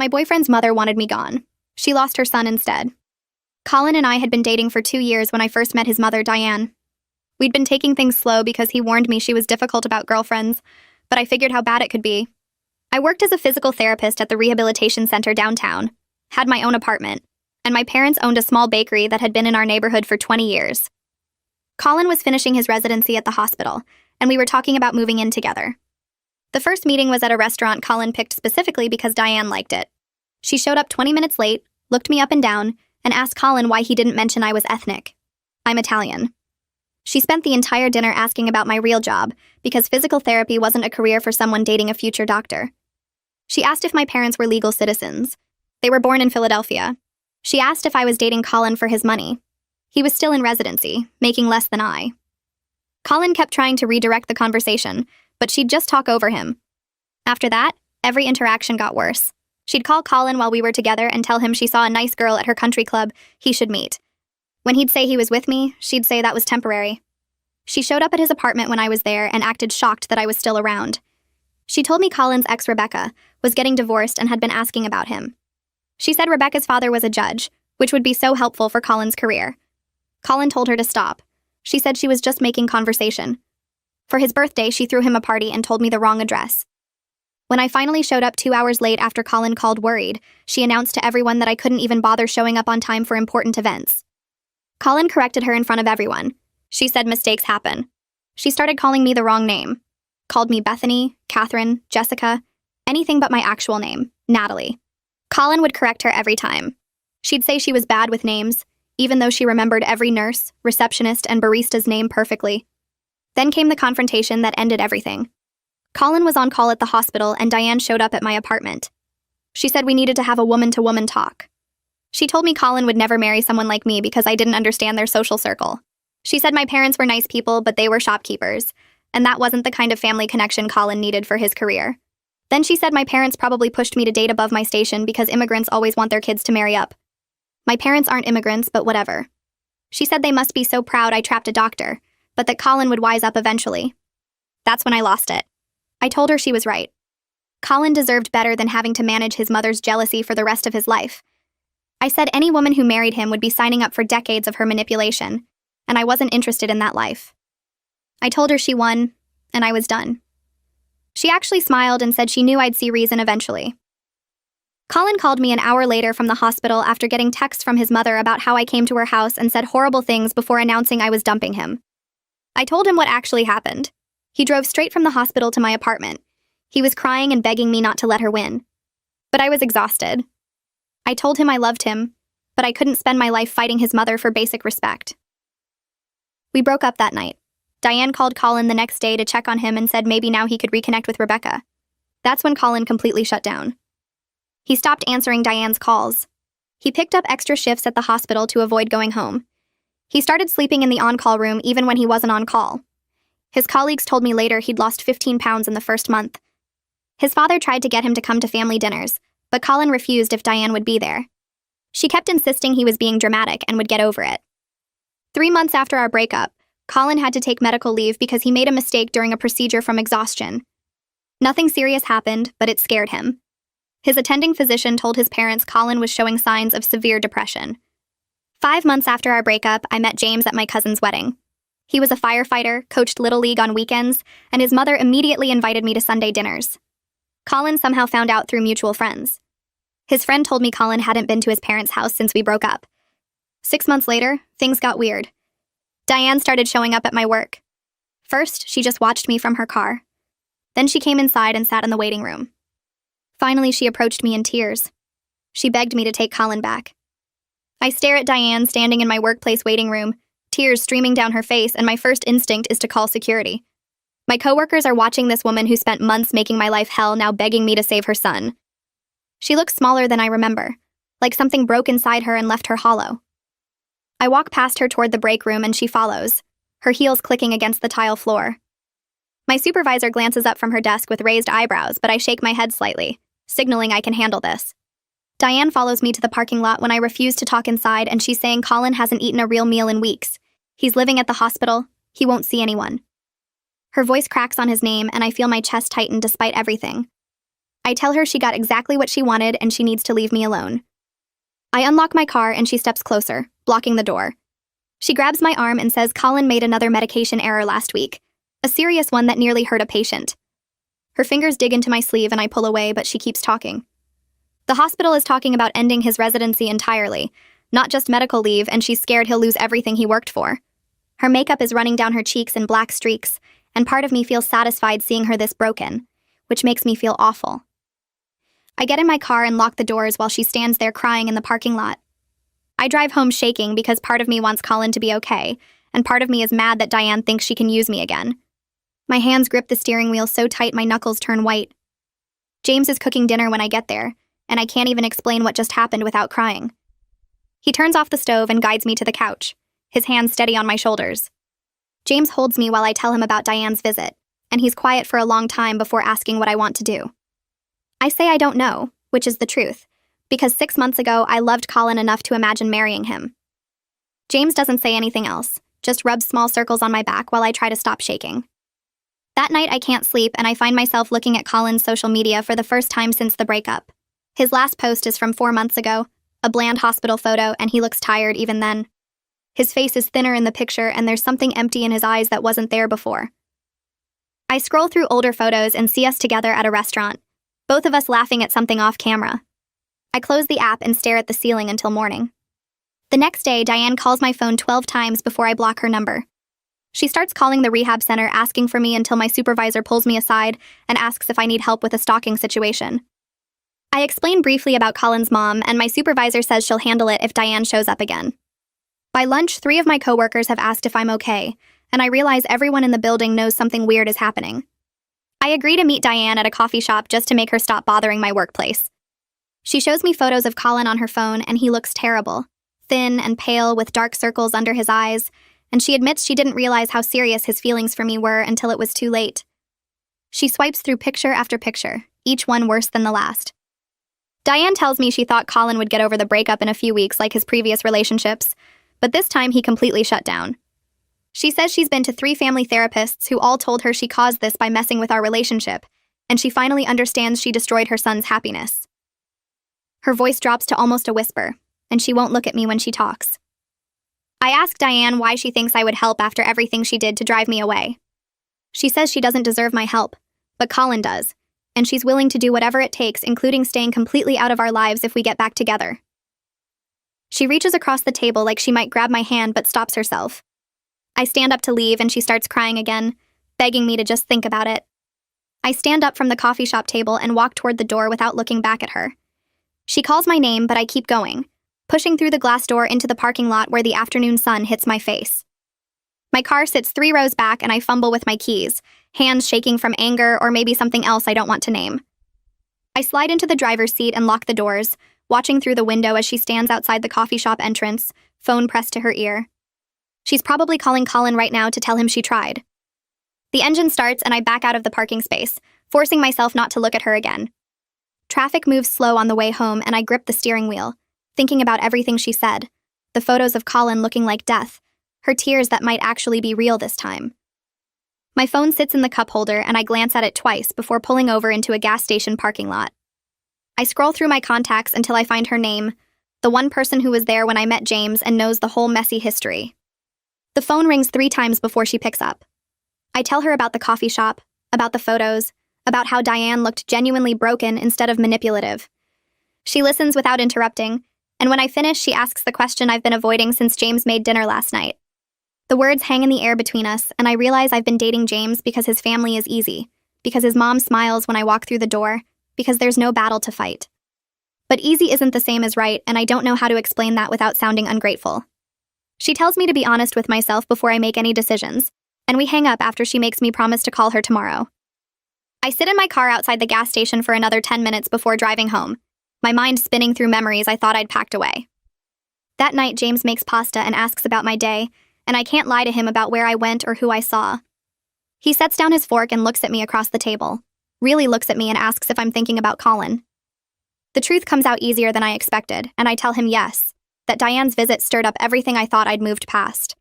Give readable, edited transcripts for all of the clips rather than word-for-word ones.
my boyfriend's mother wanted me gone. She lost her son instead. Colin and I had been dating for 2 years when I first met his mother, Diane. We'd been taking things slow because he warned me she was difficult about girlfriends, but I figured how bad it could be. I worked as a physical therapist at the rehabilitation center downtown, had my own apartment, and my parents owned a small bakery that had been in our neighborhood for 20 years. Colin was finishing his residency at the hospital, and we were talking about moving in together. The first meeting was at a restaurant Colin picked specifically because Diane liked it. She showed up 20 minutes late, looked me up and down, and asked Colin why he didn't mention I was ethnic. I'm Italian. She spent the entire dinner asking about my real job, because physical therapy wasn't a career for someone dating a future doctor. She asked if my parents were legal citizens. They were born in Philadelphia. She asked if I was dating Colin for his money. He was still in residency, making less than I. Colin kept trying to redirect the conversation, but she'd just talk over him. After that, every interaction got worse. She'd call Colin while we were together and tell him she saw a nice girl at her country club he should meet. When he'd say he was with me, she'd say that was temporary. She showed up at his apartment when I was there and acted shocked that I was still around. She told me Colin's ex, Rebecca, was getting divorced and had been asking about him. She said Rebecca's father was a judge, which would be so helpful for Colin's career. Colin told her to stop. She said she was just making conversation. For his birthday, she threw him a party and told me the wrong address. When I finally showed up 2 hours late after Colin called worried, she announced to everyone that I couldn't even bother showing up on time for important events. Colin corrected her in front of everyone. She said mistakes happen. She started calling me the wrong name. Called me Bethany, Catherine, Jessica, anything but my actual name, Natalie. Colin would correct her every time. She'd say she was bad with names, even though she remembered every nurse, receptionist, and barista's name perfectly. Then came the confrontation that ended everything. Colin was on call at the hospital and Diane showed up at my apartment. She said we needed to have a woman-to-woman talk. She told me Colin would never marry someone like me because I didn't understand their social circle. She said my parents were nice people, but they were shopkeepers, and that wasn't the kind of family connection Colin needed for his career. Then she said my parents probably pushed me to date above my station because immigrants always want their kids to marry up. My parents aren't immigrants, but whatever. She said they must be so proud I trapped a doctor, but that Colin would wise up eventually. That's when I lost it. I told her she was right. Colin deserved better than having to manage his mother's jealousy for the rest of his life. I said any woman who married him would be signing up for decades of her manipulation, and I wasn't interested in that life. I told her she won, and I was done. She actually smiled and said she knew I'd see reason eventually. Colin called me an hour later from the hospital after getting texts from his mother about how I came to her house and said horrible things before announcing I was dumping him. I told him what actually happened. He drove straight from the hospital to my apartment. He was crying and begging me not to let her win. But I was exhausted. I told him I loved him, but I couldn't spend my life fighting his mother for basic respect. We broke up that night. Diane called Colin the next day to check on him and said maybe now he could reconnect with Rebecca. That's when Colin completely shut down. He stopped answering Diane's calls. He picked up extra shifts at the hospital to avoid going home. He started sleeping in the on-call room even when he wasn't on call. His colleagues told me later he'd lost 15 pounds in the first month. His father tried to get him to come to family dinners, but Colin refused if Diane would be there. She kept insisting he was being dramatic and would get over it. 3 months after our breakup, Colin had to take medical leave because he made a mistake during a procedure from exhaustion. Nothing serious happened, but it scared him. His attending physician told his parents Colin was showing signs of severe depression. 5 months after our breakup, I met James at my cousin's wedding. He was a firefighter, coached Little League on weekends, and his mother immediately invited me to Sunday dinners. Colin somehow found out through mutual friends. His friend told me Colin hadn't been to his parents' house since we broke up. 6 months later, things got weird. Diane started showing up at my work. First, she just watched me from her car. Then she came inside and sat in the waiting room. Finally, she approached me in tears. She begged me to take Colin back. I stare at Diane standing in my workplace waiting room, tears streaming down her face, and my first instinct is to call security. My coworkers are watching this woman who spent months making my life hell now begging me to save her son. She looks smaller than I remember, like something broke inside her and left her hollow. I walk past her toward the break room and she follows, her heels clicking against the tile floor. My supervisor glances up from her desk with raised eyebrows, but I shake my head slightly, signaling I can handle this. Diane follows me to the parking lot when I refuse to talk inside, and she's saying Colin hasn't eaten a real meal in weeks. He's living at the hospital. He won't see anyone. Her voice cracks on his name, and I feel my chest tighten despite everything. I tell her she got exactly what she wanted and she needs to leave me alone. I unlock my car and she steps closer, blocking the door. She grabs my arm and says Colin made another medication error last week, a serious one that nearly hurt a patient. Her fingers dig into my sleeve and I pull away, but she keeps talking. The hospital is talking about ending his residency entirely, not just medical leave, and she's scared he'll lose everything he worked for. Her makeup is running down her cheeks in black streaks, and part of me feels satisfied seeing her this broken, which makes me feel awful. I get in my car and lock the doors while she stands there crying in the parking lot. I drive home shaking because part of me wants Colin to be okay, and part of me is mad that Diane thinks she can use me again. My hands grip the steering wheel so tight my knuckles turn white. James is cooking dinner when I get there, and I can't even explain what just happened without crying. He turns off the stove and guides me to the couch, his hands steady on my shoulders. James holds me while I tell him about Diane's visit, and he's quiet for a long time before asking what I want to do. I say I don't know, which is the truth, because 6 months ago I loved Colin enough to imagine marrying him. James doesn't say anything else, just rubs small circles on my back while I try to stop shaking. That night I can't sleep and I find myself looking at Colin's social media for the first time since the breakup. His last post is from 4 months ago, a bland hospital photo, and he looks tired even then. His face is thinner in the picture and there's something empty in his eyes that wasn't there before. I scroll through older photos and see us together at a restaurant, both of us laughing at something off camera. I close the app and stare at the ceiling until morning. The next day, Diane calls my phone 12 times before I block her number. She starts calling the rehab center asking for me until my supervisor pulls me aside and asks if I need help with a stalking situation. I explain briefly about Colin's mom, and my supervisor says she'll handle it if Diane shows up again. By lunch, 3 of my coworkers have asked if I'm okay, and I realize everyone in the building knows something weird is happening. I agree to meet Diane at a coffee shop just to make her stop bothering my workplace. She shows me photos of Colin on her phone, and he looks terrible, thin and pale with dark circles under his eyes, and she admits she didn't realize how serious his feelings for me were until it was too late. She swipes through picture after picture, each one worse than the last. Diane tells me she thought Colin would get over the breakup in a few weeks like his previous relationships, but this time he completely shut down. She says she's been to 3 family therapists who all told her she caused this by messing with our relationship, and she finally understands she destroyed her son's happiness. Her voice drops to almost a whisper, and she won't look at me when she talks. I ask Diane why she thinks I would help after everything she did to drive me away. She says she doesn't deserve my help, but Colin does, and she's willing to do whatever it takes, including staying completely out of our lives if we get back together. She reaches across the table like she might grab my hand but stops herself. I stand up to leave and she starts crying again, begging me to just think about it. I stand up from the coffee shop table and walk toward the door without looking back at her. She calls my name, but I keep going, pushing through the glass door into the parking lot where the afternoon sun hits my face. My car sits 3 rows back and I fumble with my keys, hands shaking from anger or maybe something else I don't want to name. I slide into the driver's seat and lock the doors, watching through the window as she stands outside the coffee shop entrance, phone pressed to her ear. She's probably calling Colin right now to tell him she tried. The engine starts and I back out of the parking space, forcing myself not to look at her again. Traffic moves slow on the way home and I grip the steering wheel, thinking about everything she said, the photos of Colin looking like death, her tears that might actually be real this time. My phone sits in the cup holder and I glance at it twice before pulling over into a gas station parking lot. I scroll through my contacts until I find her name, the one person who was there when I met James and knows the whole messy history. The phone rings 3 times before she picks up. I tell her about the coffee shop, about the photos, about how Diane looked genuinely broken instead of manipulative. She listens without interrupting, and when I finish, she asks the question I've been avoiding since James made dinner last night. The words hang in the air between us, and I realize I've been dating James because his family is easy, because his mom smiles when I walk through the door, because there's no battle to fight. But easy isn't the same as right, and I don't know how to explain that without sounding ungrateful. She tells me to be honest with myself before I make any decisions, and we hang up after she makes me promise to call her tomorrow. I sit in my car outside the gas station for another 10 minutes before driving home, my mind spinning through memories I thought I'd packed away. That night, James makes pasta and asks about my day, and I can't lie to him about where I went or who I saw. He sets down his fork and looks at me across the table, really looks at me and asks if I'm thinking about Colin. The truth comes out easier than I expected, and I tell him yes, that Diane's visit stirred up everything I thought I'd moved past.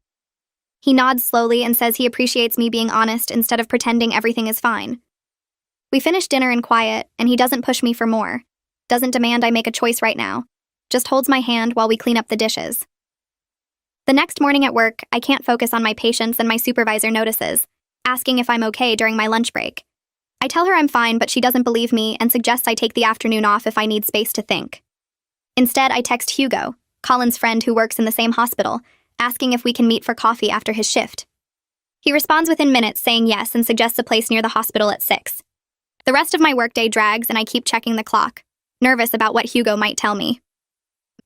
He nods slowly and says he appreciates me being honest instead of pretending everything is fine. We finish dinner in quiet, and he doesn't push me for more. Doesn't demand I make a choice right now. Just holds my hand while we clean up the dishes. The next morning at work, I can't focus on my patients and my supervisor notices, asking if I'm okay during my lunch break. I tell her I'm fine, but she doesn't believe me and suggests I take the afternoon off if I need space to think. Instead, I text Hugo, Colin's friend who works in the same hospital, asking if we can meet for coffee after his shift. He responds within minutes saying yes and suggests a place near the hospital at 6. The rest of my workday drags and I keep checking the clock, nervous about what Hugo might tell me.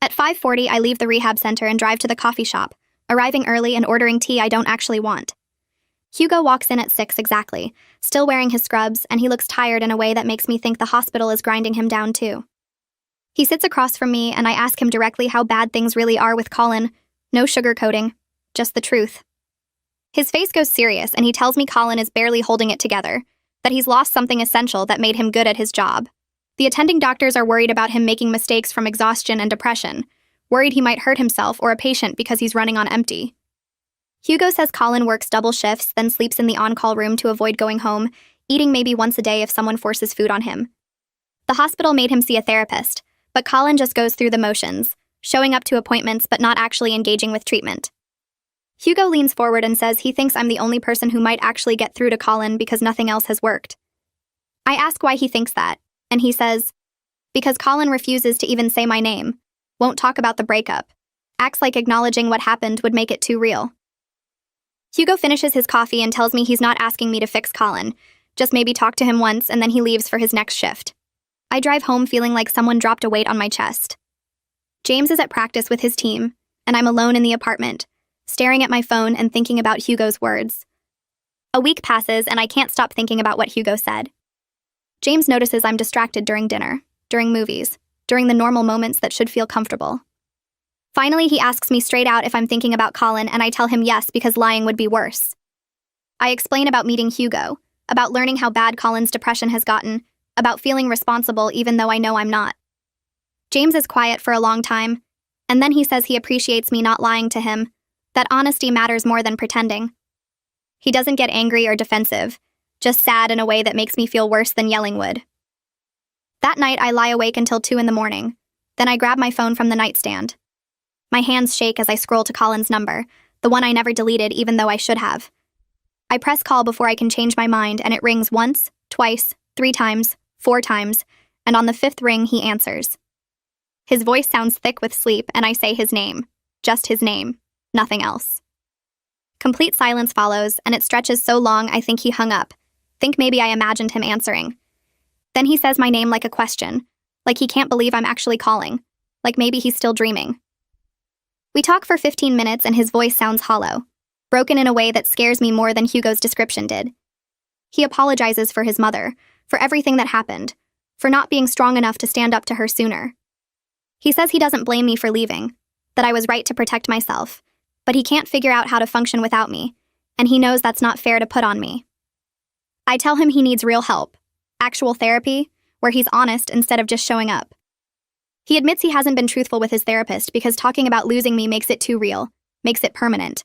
At 5:40, I leave the rehab center and drive to the coffee shop, arriving early and ordering tea I don't actually want. Hugo walks in at 6 exactly, still wearing his scrubs, and he looks tired in a way that makes me think the hospital is grinding him down too. He sits across from me and I ask him directly how bad things really are with Colin. No sugarcoating, just the truth. His face goes serious and he tells me Colin is barely holding it together, that he's lost something essential that made him good at his job. The attending doctors are worried about him making mistakes from exhaustion and depression, worried he might hurt himself or a patient because he's running on empty. Hugo says Colin works double shifts, then sleeps in the on-call room to avoid going home, eating maybe once a day if someone forces food on him. The hospital made him see a therapist, but Colin just goes through the motions, showing up to appointments but not actually engaging with treatment. Hugo leans forward and says he thinks I'm the only person who might actually get through to Colin because nothing else has worked. I ask why he thinks that, and he says, because Colin refuses to even say my name, won't talk about the breakup, acts like acknowledging what happened would make it too real. Hugo finishes his coffee and tells me he's not asking me to fix Colin, just maybe talk to him once and then he leaves for his next shift. I drive home feeling like someone dropped a weight on my chest. James is at practice with his team, and I'm alone in the apartment, staring at my phone and thinking about Hugo's words. A week passes and I can't stop thinking about what Hugo said. James notices I'm distracted during dinner, during movies, during the normal moments that should feel comfortable. Finally, he asks me straight out if I'm thinking about Colin, and I tell him yes because lying would be worse. I explain about meeting Hugo, about learning how bad Colin's depression has gotten, about feeling responsible even though I know I'm not. James is quiet for a long time, and then he says he appreciates me not lying to him, that honesty matters more than pretending. He doesn't get angry or defensive, just sad in a way that makes me feel worse than yelling would. That night, I lie awake until 2 a.m. Then I grab my phone from the nightstand. My hands shake as I scroll to Colin's number, the one I never deleted even though I should have. I press call before I can change my mind, and it rings once, twice, 3 times, 4 times, and on the 5th ring, he answers. His voice sounds thick with sleep, and I say his name. Just his name. Nothing else. Complete silence follows, and it stretches so long I think he hung up. Think maybe I imagined him answering. Then he says my name like a question, like he can't believe I'm actually calling, like maybe he's still dreaming. We talk for 15 minutes and his voice sounds hollow, broken in a way that scares me more than Hugo's description did. He apologizes for his mother, for everything that happened, for not being strong enough to stand up to her sooner. He says he doesn't blame me for leaving, that I was right to protect myself, but he can't figure out how to function without me, and he knows that's not fair to put on me. I tell him he needs real help, actual therapy, where he's honest instead of just showing up. He admits he hasn't been truthful with his therapist because talking about losing me makes it too real, makes it permanent.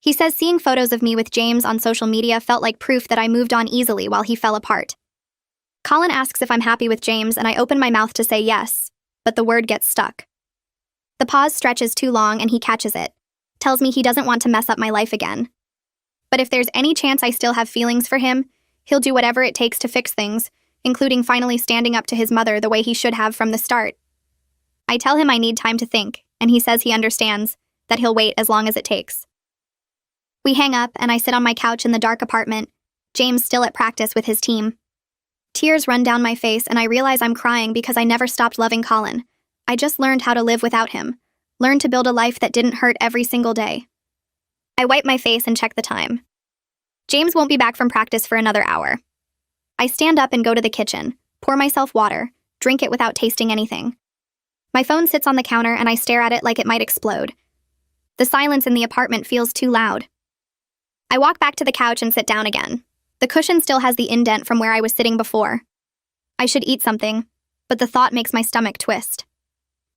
He says seeing photos of me with James on social media felt like proof that I moved on easily while he fell apart. Colin asks if I'm happy with James, and I open my mouth to say yes, but the word gets stuck. The pause stretches too long and he catches it, tells me he doesn't want to mess up my life again. But if there's any chance I still have feelings for him, he'll do whatever it takes to fix things, including finally standing up to his mother the way he should have from the start. I tell him I need time to think, and he says he understands, that he'll wait as long as it takes. We hang up, and I sit on my couch in the dark apartment, James still at practice with his team. Tears run down my face, and I realize I'm crying because I never stopped loving Colin. I just learned how to live without him, learned to build a life that didn't hurt every single day. I wipe my face and check the time. James won't be back from practice for another hour. I stand up and go to the kitchen, pour myself water, drink it without tasting anything. My phone sits on the counter and I stare at it like it might explode. The silence in the apartment feels too loud. I walk back to the couch and sit down again. The cushion still has the indent from where I was sitting before. I should eat something, but the thought makes my stomach twist.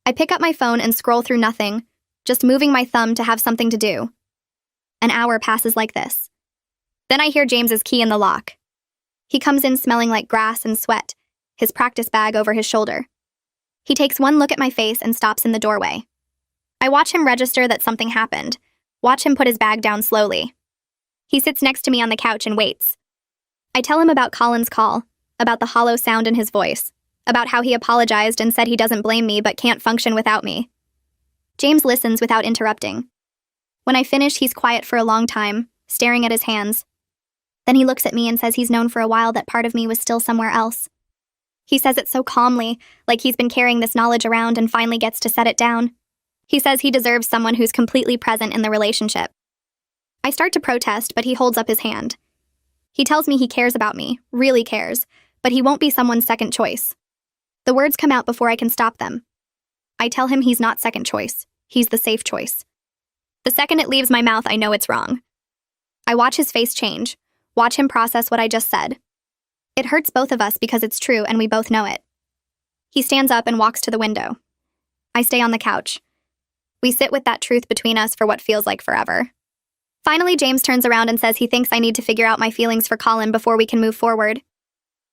I pick up my phone and scroll through nothing, just moving my thumb to have something to do. An hour passes like this. Then I hear James's key in the lock. He comes in smelling like grass and sweat, his practice bag over his shoulder. He takes one look at my face and stops in the doorway. I watch him register that something happened, watch him put his bag down slowly. He sits next to me on the couch and waits. I tell him about Colin's call, about the hollow sound in his voice, about how he apologized and said he doesn't blame me but can't function without me. James listens without interrupting. When I finish, he's quiet for a long time, staring at his hands. Then he looks at me and says he's known for a while that part of me was still somewhere else. He says it so calmly, like he's been carrying this knowledge around and finally gets to set it down. He says he deserves someone who's completely present in the relationship. I start to protest, but he holds up his hand. He tells me he cares about me, really cares, but he won't be someone's second choice. The words come out before I can stop them. I tell him he's not second choice. He's the safe choice. The second it leaves my mouth, I know it's wrong. I watch his face change, watch him process what I just said. It hurts both of us because it's true and we both know it. He stands up and walks to the window. I stay on the couch. We sit with that truth between us for what feels like forever. Finally, James turns around and says he thinks I need to figure out my feelings for Colin before we can move forward.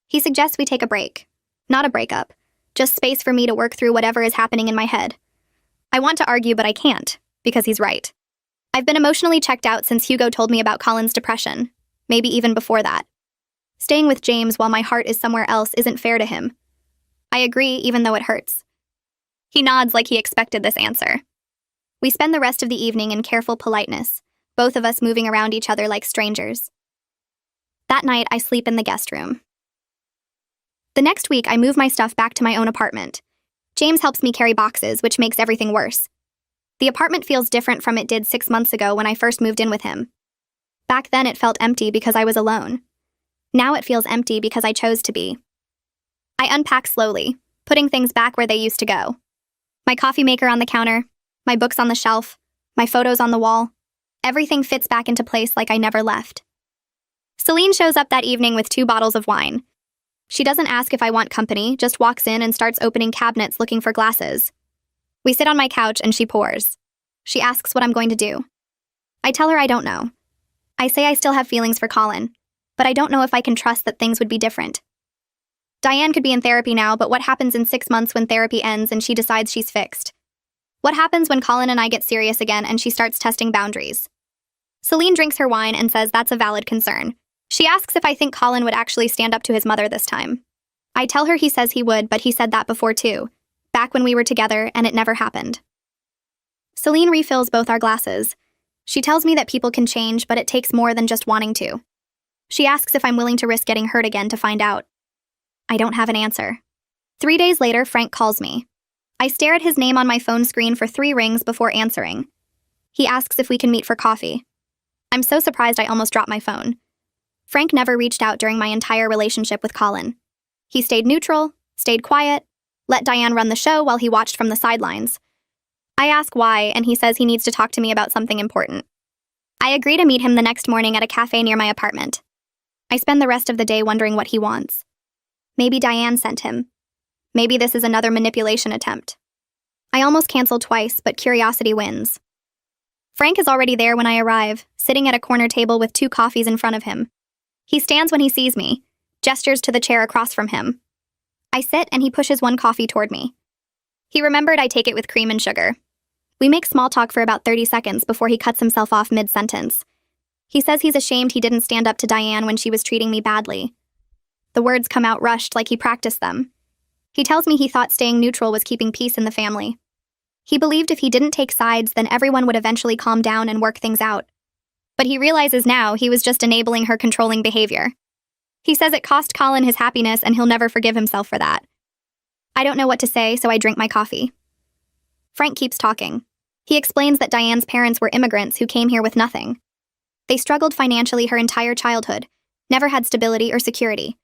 He suggests we take a break. Not a breakup. Just space for me to work through whatever is happening in my head. I want to argue, but I can't, because he's right. I've been emotionally checked out since Hugo told me about Colin's depression, maybe even before that. Staying with James while my heart is somewhere else isn't fair to him. I agree, even though it hurts. He nods like he expected this answer. We spend the rest of the evening in careful politeness, both of us moving around each other like strangers. That night, I sleep in the guest room. The next week, I move my stuff back to my own apartment. James helps me carry boxes, which makes everything worse. The apartment feels different from it did 6 months ago when I first moved in with him. Back then, it felt empty because I was alone. Now it feels empty because I chose to be. I unpack slowly, putting things back where they used to go. My coffee maker on the counter, my books on the shelf, my photos on the wall. Everything fits back into place like I never left. Celine shows up that evening with 2 bottles of wine. She doesn't ask if I want company, just walks in and starts opening cabinets looking for glasses. We sit on my couch and she pours. She asks what I'm going to do. I tell her I don't know. I say I still have feelings for Colin, but I don't know if I can trust that things would be different. Diane could be in therapy now, but what happens in 6 months when therapy ends and she decides she's fixed? What happens when Colin and I get serious again and she starts testing boundaries? Celine drinks her wine and says that's a valid concern. She asks if I think Colin would actually stand up to his mother this time. I tell her he says he would, but he said that before too, back when we were together and it never happened. Celine refills both our glasses. She tells me that people can change, but it takes more than just wanting to. She asks if I'm willing to risk getting hurt again to find out. I don't have an answer. 3 days later, Frank calls me. I stare at his name on my phone screen for 3 rings before answering. He asks if we can meet for coffee. I'm so surprised I almost dropped my phone. Frank never reached out during my entire relationship with Colin. He stayed neutral, stayed quiet, let Diane run the show while he watched from the sidelines. I ask why, and he says he needs to talk to me about something important. I agree to meet him the next morning at a cafe near my apartment. I spend the rest of the day wondering what he wants. Maybe Diane sent him. Maybe this is another manipulation attempt. I almost cancel twice, but curiosity wins. Frank is already there when I arrive, sitting at a corner table with 2 coffees in front of him. He stands when he sees me, gestures to the chair across from him. I sit and he pushes 1 coffee toward me. He remembered I take it with cream and sugar. We make small talk for about 30 seconds before he cuts himself off mid-sentence. He says he's ashamed he didn't stand up to Diane when she was treating me badly. The words come out rushed like he practiced them. He tells me he thought staying neutral was keeping peace in the family. He believed if he didn't take sides, then everyone would eventually calm down and work things out. But he realizes now he was just enabling her controlling behavior. He says it cost Colin his happiness and he'll never forgive himself for that. I don't know what to say, so I drink my coffee. Frank keeps talking. He explains that Diane's parents were immigrants who came here with nothing. They struggled financially her entire childhood, never had stability or security.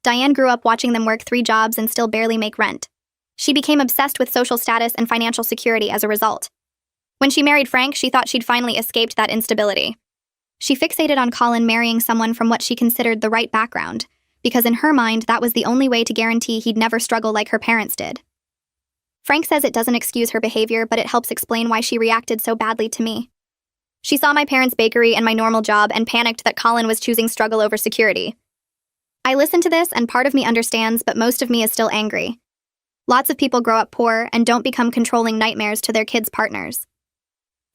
Diane grew up watching them work 3 jobs and still barely make rent. She became obsessed with social status and financial security as a result. When she married Frank, she thought she'd finally escaped that instability. She fixated on Colin marrying someone from what she considered the right background, because in her mind, that was the only way to guarantee he'd never struggle like her parents did. Frank says it doesn't excuse her behavior, but it helps explain why she reacted so badly to me. She saw my parents' bakery and my normal job and panicked that Colin was choosing struggle over security. I listen to this, and part of me understands, but most of me is still angry. Lots of people grow up poor and don't become controlling nightmares to their kids' partners.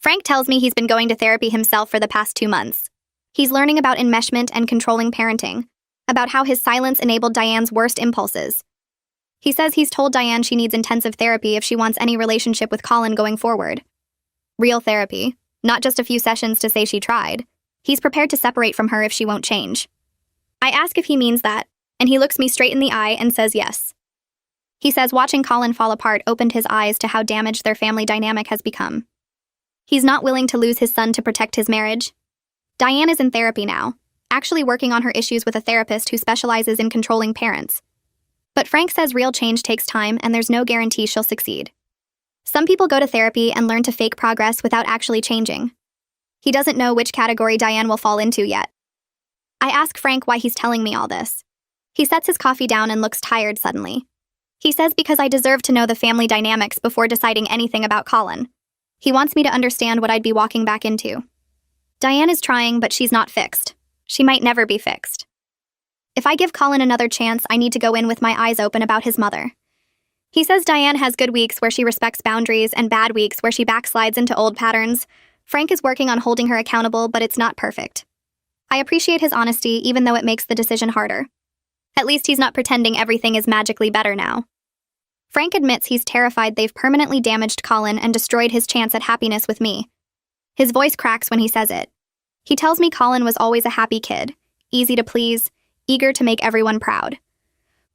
Frank tells me he's been going to therapy himself for the past 2 months. He's learning about enmeshment and controlling parenting, about how his silence enabled Diane's worst impulses. He says he's told Diane she needs intensive therapy if she wants any relationship with Colin going forward. Real therapy, not just a few sessions to say she tried. He's prepared to separate from her if she won't change. I ask if he means that, and he looks me straight in the eye and says yes. He says watching Colin fall apart opened his eyes to how damaged their family dynamic has become. He's not willing to lose his son to protect his marriage. Diane is in therapy now, actually working on her issues with a therapist who specializes in controlling parents. But Frank says real change takes time and there's no guarantee she'll succeed. Some people go to therapy and learn to fake progress without actually changing. He doesn't know which category Diane will fall into yet. I ask Frank why he's telling me all this. He sets his coffee down and looks tired suddenly. He says because I deserve to know the family dynamics before deciding anything about Colin. He wants me to understand what I'd be walking back into. Diane is trying, but she's not fixed. She might never be fixed. If I give Colin another chance, I need to go in with my eyes open about his mother. He says Diane has good weeks where she respects boundaries and bad weeks where she backslides into old patterns. Frank is working on holding her accountable, but it's not perfect. I appreciate his honesty, even though it makes the decision harder. At least he's not pretending everything is magically better now. Frank admits he's terrified they've permanently damaged Colin and destroyed his chance at happiness with me. His voice cracks when he says it. He tells me Colin was always a happy kid, easy to please, eager to make everyone proud.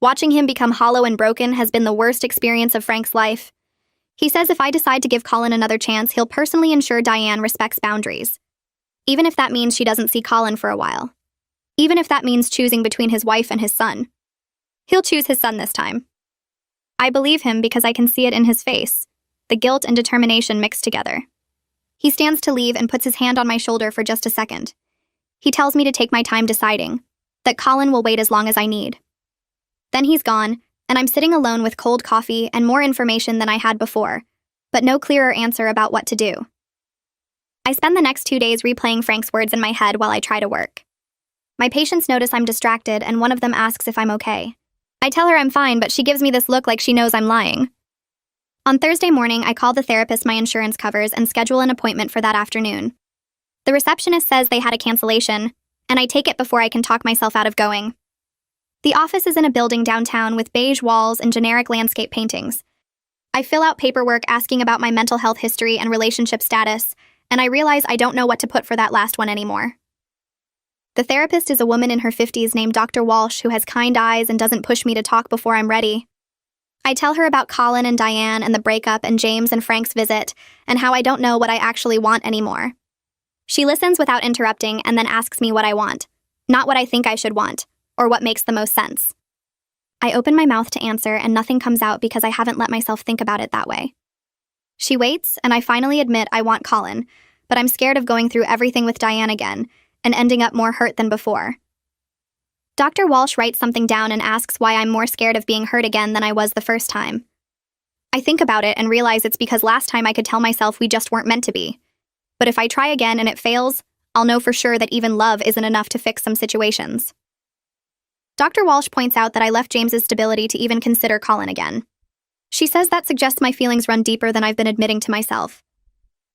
Watching him become hollow and broken has been the worst experience of Frank's life. He says if I decide to give Colin another chance, he'll personally ensure Diane respects boundaries. Even if that means she doesn't see Colin for a while. Even if that means choosing between his wife and his son. He'll choose his son this time. I believe him because I can see it in his face, the guilt and determination mixed together. He stands to leave and puts his hand on my shoulder for just a second. He tells me to take my time deciding, that Colin will wait as long as I need. Then he's gone, and I'm sitting alone with cold coffee and more information than I had before, but no clearer answer about what to do. I spend the next 2 days replaying Frank's words in my head while I try to work. My patients notice I'm distracted, and one of them asks if I'm okay. I tell her I'm fine, but she gives me this look like she knows I'm lying. On Thursday morning, I call the therapist my insurance covers and schedule an appointment for that afternoon. The receptionist says they had a cancellation, and I take it before I can talk myself out of going. The office is in a building downtown with beige walls and generic landscape paintings. I fill out paperwork asking about my mental health history and relationship status, and I realize I don't know what to put for that last one anymore. The therapist is a woman in her 50s named Dr. Walsh who has kind eyes and doesn't push me to talk before I'm ready. I tell her about Colin and Diane and the breakup and James and Frank's visit, and how I don't know what I actually want anymore. She listens without interrupting and then asks me what I want, not what I think I should want, or what makes the most sense. I open my mouth to answer and nothing comes out because I haven't let myself think about it that way. She waits, and I finally admit I want Colin, but I'm scared of going through everything with Diane again and ending up more hurt than before. Dr. Walsh writes something down and asks why I'm more scared of being hurt again than I was the first time. I think about it and realize it's because last time I could tell myself we just weren't meant to be. But if I try again and it fails, I'll know for sure that even love isn't enough to fix some situations. Dr. Walsh points out that I left James's stability to even consider Colin again. She says that suggests my feelings run deeper than I've been admitting to myself.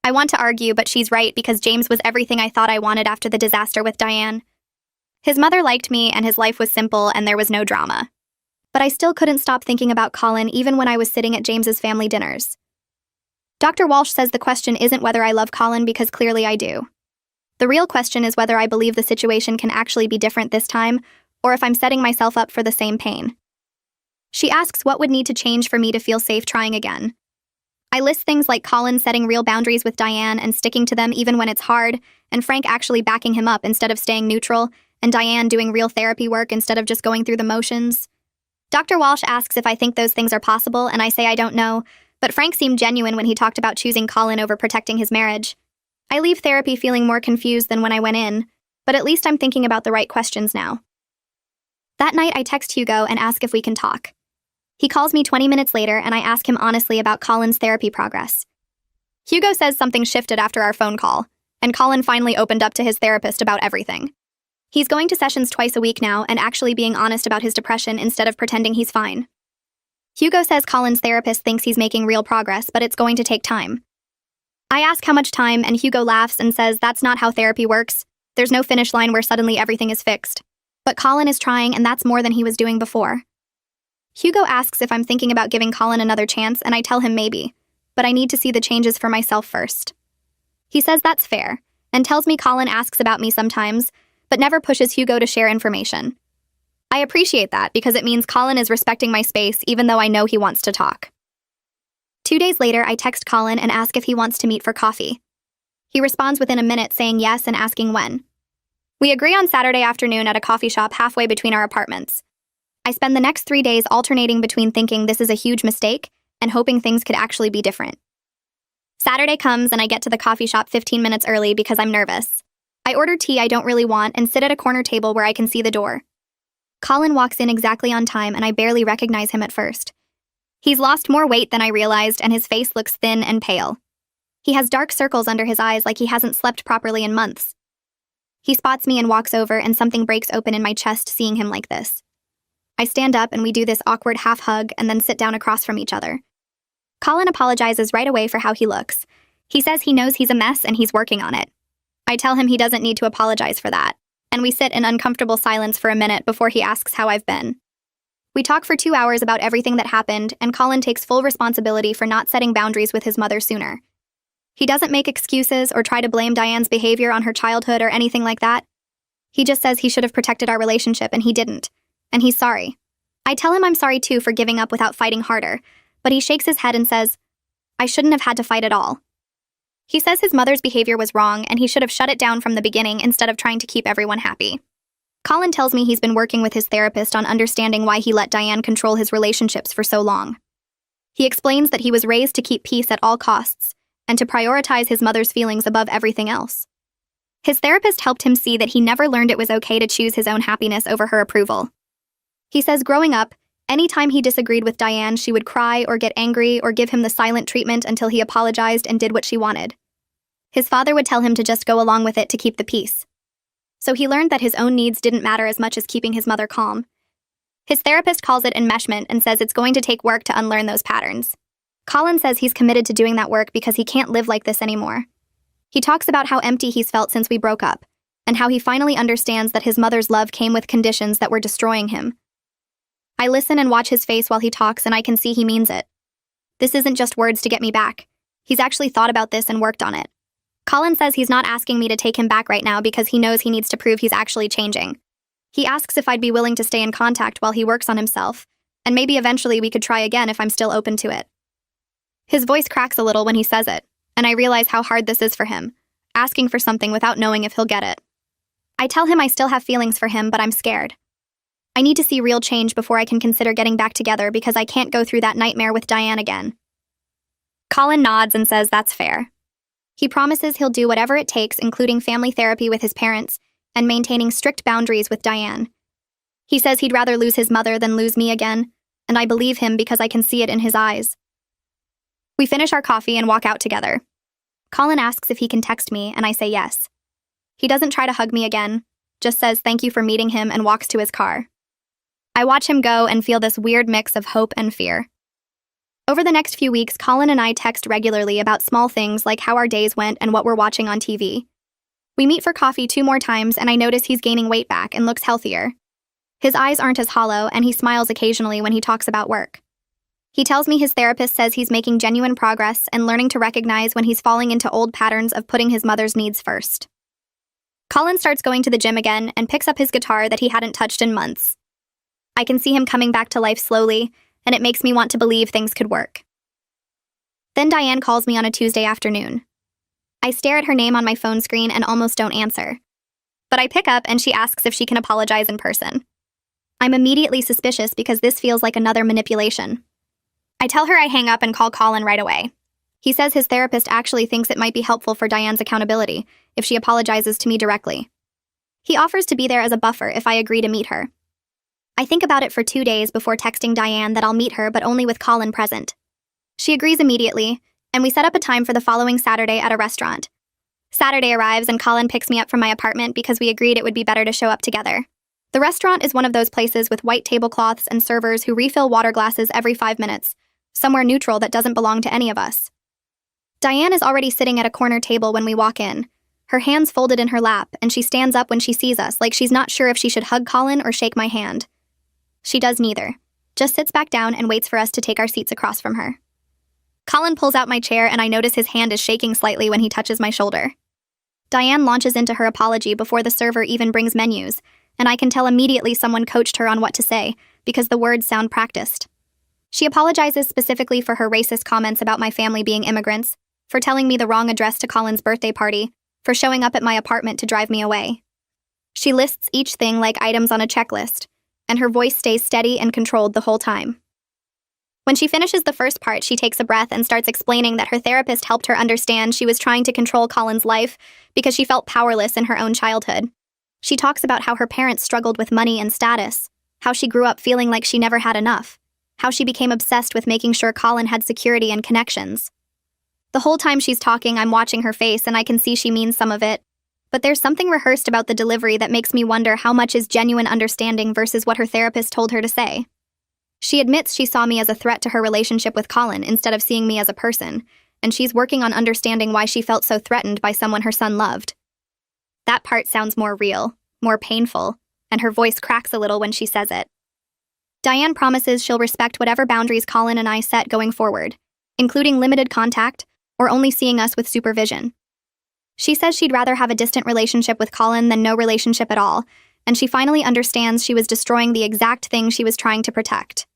I want to argue, but she's right because James was everything I thought I wanted after the disaster with Diane. His mother liked me and his life was simple and there was no drama. But I still couldn't stop thinking about Colin even when I was sitting at James's family dinners. Dr. Walsh says the question isn't whether I love Colin because clearly I do. The real question is whether I believe the situation can actually be different this time, or if I'm setting myself up for the same pain. She asks what would need to change for me to feel safe trying again. I list things like Colin setting real boundaries with Diane and sticking to them even when it's hard, and Frank actually backing him up instead of staying neutral, and Diane doing real therapy work instead of just going through the motions. Dr. Walsh asks if I think those things are possible, and I say I don't know, but Frank seemed genuine when he talked about choosing Colin over protecting his marriage. I leave therapy feeling more confused than when I went in, but at least I'm thinking about the right questions now. That night, I text Hugo and ask if we can talk. He calls me 20 minutes later, and I ask him honestly about Colin's therapy progress. Hugo says something shifted after our phone call, and Colin finally opened up to his therapist about everything. He's going to sessions twice a week now and actually being honest about his depression instead of pretending he's fine. Hugo says Colin's therapist thinks he's making real progress, but it's going to take time. I ask how much time, and Hugo laughs and says that's not how therapy works. There's no finish line where suddenly everything is fixed. But Colin is trying, and that's more than he was doing before. Hugo asks if I'm thinking about giving Colin another chance, and I tell him maybe, but I need to see the changes for myself first. He says that's fair, and tells me Colin asks about me sometimes, but never pushes Hugo to share information. I appreciate that because it means Colin is respecting my space even though I know he wants to talk. 2 days later, I text Colin and ask if he wants to meet for coffee. He responds within a minute saying yes and asking when. We agree on Saturday afternoon at a coffee shop halfway between our apartments. I spend the next 3 days alternating between thinking this is a huge mistake and hoping things could actually be different. Saturday comes and I get to the coffee shop 15 minutes early because I'm nervous. I order tea I don't really want and sit at a corner table where I can see the door. Colin walks in exactly on time and I barely recognize him at first. He's lost more weight than I realized and his face looks thin and pale. He has dark circles under his eyes like he hasn't slept properly in months. He spots me and walks over and something breaks open in my chest seeing him like this. I stand up and we do this awkward half hug and then sit down across from each other. Colin apologizes right away for how he looks. He says he knows he's a mess and he's working on it. I tell him he doesn't need to apologize for that, and we sit in uncomfortable silence for a minute before he asks how I've been. We talk for 2 hours about everything that happened, and Colin takes full responsibility for not setting boundaries with his mother sooner. He doesn't make excuses or try to blame Diane's behavior on her childhood or anything like that. He just says he should have protected our relationship and he didn't, and he's sorry. I tell him I'm sorry too for giving up without fighting harder, but he shakes his head and says, I shouldn't have had to fight at all. He says his mother's behavior was wrong and he should have shut it down from the beginning instead of trying to keep everyone happy. Colin tells me he's been working with his therapist on understanding why he let Diane control his relationships for so long. He explains that he was raised to keep peace at all costs and to prioritize his mother's feelings above everything else. His therapist helped him see that he never learned it was okay to choose his own happiness over her approval. He says growing up, anytime he disagreed with Diane, she would cry or get angry or give him the silent treatment until he apologized and did what she wanted. His father would tell him to just go along with it to keep the peace. So he learned that his own needs didn't matter as much as keeping his mother calm. His therapist calls it enmeshment and says it's going to take work to unlearn those patterns. Colin says he's committed to doing that work because he can't live like this anymore. He talks about how empty he's felt since we broke up, and how he finally understands that his mother's love came with conditions that were destroying him. I listen and watch his face while he talks, and I can see he means it. This isn't just words to get me back. He's actually thought about this and worked on it. Colin says he's not asking me to take him back right now because he knows he needs to prove he's actually changing. He asks if I'd be willing to stay in contact while he works on himself, and maybe eventually we could try again if I'm still open to it. His voice cracks a little when he says it, and I realize how hard this is for him, asking for something without knowing if he'll get it. I tell him I still have feelings for him, but I'm scared. I need to see real change before I can consider getting back together because I can't go through that nightmare with Diane again. Colin nods and says that's fair. He promises he'll do whatever it takes, including family therapy with his parents and maintaining strict boundaries with Diane. He says he'd rather lose his mother than lose me again, and I believe him because I can see it in his eyes. We finish our coffee and walk out together. Colin asks if he can text me, and I say yes. He doesn't try to hug me again, just says thank you for meeting him and walks to his car. I watch him go and feel this weird mix of hope and fear. Over the next few weeks, Colin and I text regularly about small things like how our days went and what we're watching on TV. We meet for coffee 2 more times, and I notice he's gaining weight back and looks healthier. His eyes aren't as hollow, and he smiles occasionally when he talks about work. He tells me his therapist says he's making genuine progress and learning to recognize when he's falling into old patterns of putting his mother's needs first. Colin starts going to the gym again and picks up his guitar that he hadn't touched in months. I can see him coming back to life slowly, and it makes me want to believe things could work. Then Diane calls me on a Tuesday afternoon. I stare at her name on my phone screen and almost don't answer. But I pick up and she asks if she can apologize in person. I'm immediately suspicious because this feels like another manipulation. I tell her I hang up and call Colin right away. He says his therapist actually thinks it might be helpful for Diane's accountability if she apologizes to me directly. He offers to be there as a buffer if I agree to meet her. I think about it for 2 days before texting Diane that I'll meet her, but only with Colin present. She agrees immediately, and we set up a time for the following Saturday at a restaurant. Saturday arrives and Colin picks me up from my apartment because we agreed it would be better to show up together. The restaurant is one of those places with white tablecloths and servers who refill water glasses every 5 minutes, somewhere neutral that doesn't belong to any of us. Diane is already sitting at a corner table when we walk in, her hands folded in her lap, and she stands up when she sees us like she's not sure if she should hug Colin or shake my hand. She does neither, just sits back down and waits for us to take our seats across from her. Colin pulls out my chair and I notice his hand is shaking slightly when he touches my shoulder. Diane launches into her apology before the server even brings menus, and I can tell immediately someone coached her on what to say because the words sound practiced. She apologizes specifically for her racist comments about my family being immigrants, for telling me the wrong address to Colin's birthday party, for showing up at my apartment to drive me away. She lists each thing like items on a checklist, and her voice stays steady and controlled the whole time. When she finishes the first part, she takes a breath and starts explaining that her therapist helped her understand she was trying to control Colin's life because she felt powerless in her own childhood. She talks about how her parents struggled with money and status, how she grew up feeling like she never had enough, how she became obsessed with making sure Colin had security and connections. The whole time she's talking, I'm watching her face and I can see she means some of it, but there's something rehearsed about the delivery that makes me wonder how much is genuine understanding versus what her therapist told her to say. She admits she saw me as a threat to her relationship with Colin instead of seeing me as a person, and she's working on understanding why she felt so threatened by someone her son loved. That part sounds more real, more painful, and her voice cracks a little when she says it. Diane promises she'll respect whatever boundaries Colin and I set going forward, including limited contact or only seeing us with supervision. She says she'd rather have a distant relationship with Colin than no relationship at all, and she finally understands she was destroying the exact thing she was trying to protect.